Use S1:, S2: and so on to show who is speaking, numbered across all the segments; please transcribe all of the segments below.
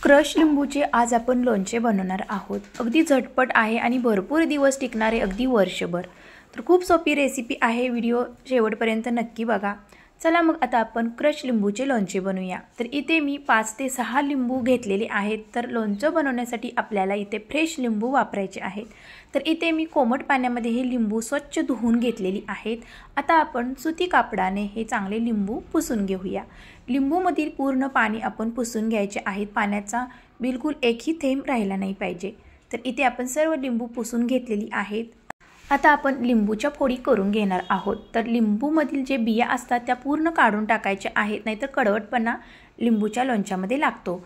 S1: Crush लिंबूचे आज आपण लोणचे बनवणार आहोत। अगदी झटपट आहे आणि भरपूर दिवस टिकणारे, अगदी वर्षभर। तर खूप सोपी रेसिपी आहे, व्हिडिओ शेवटपर्यंत नक्की बघा। चला मग आता आपण क्रश लिंबूचे लोणचे बनवूया। तर इथे मी 5 ते 6 लिंबू घेतलेले आहेत। तर लोणचं बनवण्यासाठी आपल्याला इथे फ्रेश लिंबू वापरायचे आहेत। तर इथे मी कोमट पाण्यामध्ये हे लिंबू स्वच्छ धुवून घेतलेली आहेत। आता आपण सुती कापडाने हे चांगले लिंबू पुसून घेऊया। लिंबूमधील पूर्ण पाणी आपण पुसून घ्यायचे आहे, पाण्याचा बिलकुल एकही थेंब राहिला नाही पाहिजे। तर इथे आपण सर्व लिंबू पुसून घेतलेली आहेत। आता आपण लिंबूच्या फोडी करून घेणार आहोत। तर लिंबूमधील जे बिया असतात त्या पूर्ण काढून टाकायच्या आहेत, नाहीतर कडवटपणा लिंबूच्या लोणच्यामध्ये लागतो।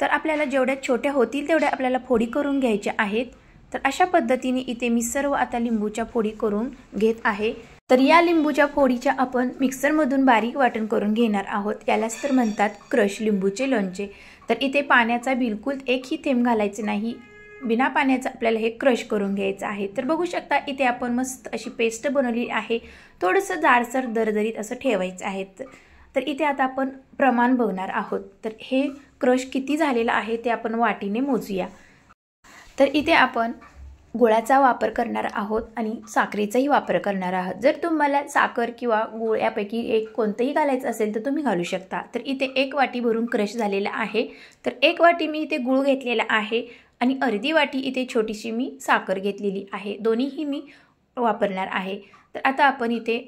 S1: तर आपल्याला जेवढ्या छोट्या होतील तेवढ्या आपल्याला फोडी करून घ्यायच्या आहेत। तर अशा पद्धतीने इथे मी सर्व आता लिंबूच्या फोडी करून घेत आहे। तर या लिंबूच्या फोडीच्या आपण मिक्सरमधून बारीक वाटण करून घेणार आहोत। यालाच तर म्हणतात क्रश लिंबूचे लोणचे। तर इथे पाण्याचा बिलकुल एकही थेंब घालायचे नाही, बिना पाण्याचा आपल्याला हे क्रश करून घ्यायचं आहे। तर बघू शकता इथे आपण मस्त अशी पेस्ट बनवली आहे। थोडंसं जाडसर दरदरीत असं ठेवायचं आहे। तर इथे आता आपण प्रमाण बघणार आहोत। तर हे क्रश किती झालेलं आहे ते आपण वाटीने मोजूया। तर इथे आपण गुळाचा वापर करणार आहोत आणि साखरेचाही वापर करणार आहोत। जर तुम्हाला साखर किंवा गुळ यापैकी एक कोणतेही घालायचं असेल तर तुम्ही घालू शकता। तर इथे 1 वाटी भरून क्रश झालेला आहे। तर 1 वाटी मी इथे गुळ घेतलेला आहे आणि अर्धी वाटी इथे छोटीशी मी साखर घेतलेली आहे। दोन्हीही मी वापरणार आहे। तर आता आपण इथे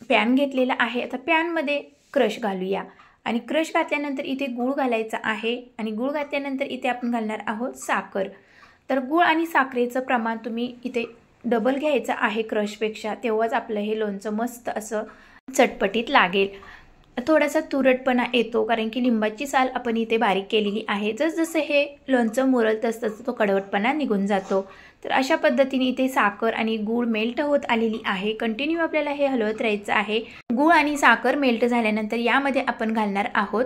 S1: पॅन घेतलेला आहे। आता पॅनमध्ये क्रश घालूया आणि क्रश घातल्यानंतर इथे गुळ घालायचा आहे आणि गुळ घातल्यानंतर इथे आपण घालणार आहोत साखर। तर गुळ आणि साखरेचं प्रमाण तुम्ही इथे डबल घ्यायचं आहे क्रशपेक्षा, तेव्हाच आपलं हे लोणचं मस्त असं चटपटीत लागेल। थोडासा तुरटपणा येतो कारण की लिंबाची साल आपण इथे बारीक केलेली आहे। जसजसे हे लोणचं मुरल तसतसं तो कडवटपणा निघून जातो। तर अशा पद्धतीने इथे साखर आणि गूळ मेल्ट होत आलेली आहे। कंटिन्यू आपल्याला हे हलवत राहायचं आहे। गूळ आणि साखर मेल्ट झाल्यानंतर यामध्ये आपण घालणार आहोत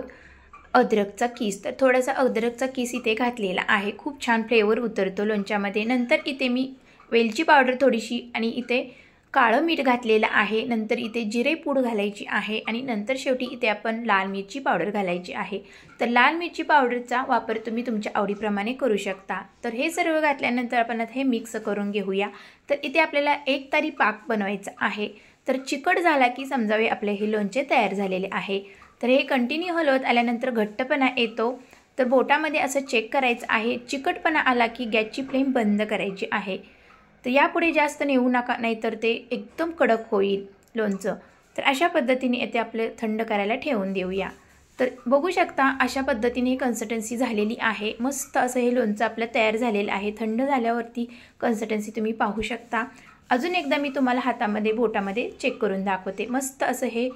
S1: अद्रकचा किस। तर थोडासा अद्रकचा किस इथे घातलेला आहे, खूप छान फ्लेवर उतरतो लोणच्यामध्ये। नंतर इथे मी वेलची पावडर थोडीशी आणि इथे काळं मीठ घातलेलं आहे। नंतर इथे जिरे पूड घालायची आहे आणि नंतर शेवटी इथे आपण लाल मिरची पावडर घालायची आहे। तर लाल मिरची पावडरचा वापर तुम्ही तुमच्या आवडीप्रमाणे करू शकता। तर हे सर्व घातल्यानंतर आपण आता हे मिक्स करून घेऊया। तर इथे आपल्याला एक तारी पाक बनवायचा आहे। तर चिकट झाला की समजावे आपले हे लोणचे तयार झालेले आहे। तर हे कंटिन्यू हलवत आल्यानंतर घट्टपणा येतो। तर बोटामध्ये असं चेक करायचं आहे। चिकटपणा आला की गॅसची फ्लेम बंद करायची आहे। तर यापुढे जास्त नेऊ नका, नाहीतर ते एकदम कडक होईल लोणचं। तर अशा पद्धतीने येथे आपले थंड करायला ठेवून देऊया। तर बघू शकता अशा पद्धतीने ही कन्सिस्टन्सी झालेली आहे। मस्त असं हे लोणचं आपलं तयार झालेलं आहे। थंड झाल्यावरती कन्सिस्टन्सी तुम्ही पाहू शकता। अजून एकदा मी तुम्हाला हातामध्ये बोटामध्ये चेक करून दाखवते। मस्त असं हे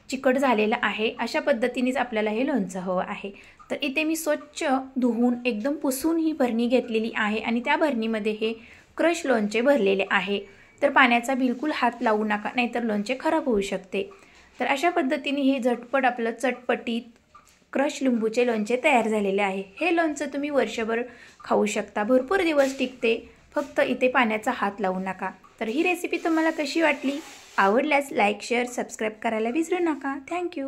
S1: चिकट झालेलं आहे। अशा पद्धतीनेच आपल्याला हे लोणचं हवं आहे। तर इथे मी स्वच्छ धुवून एकदम पुसून ही भरणी घेतलेली आहे आणि त्या भरणीमध्ये हे क्रश लोणचे भरलेले आहे। तर पाण्याचा बिलकुल हात लावू नका, नाहीतर लोणचे खराब होऊ शकते। तर अशा पद्धतीने हे झटपट आपलं चटपटीत क्रश लिंबूचे लोणचे तयार झालेले आहे। हे लोणचं तुम्ही वर्षभर खाऊ शकता, भरपूर दिवस टिकते, फक्त इथे पाण्याचा हात लावू नका। तर ही रेसिपी तुम्हाला कशी वाटली? आवडल्यास लाईक, शेअर, सबस्क्राईब करायला विसरू नका। थँक्यू।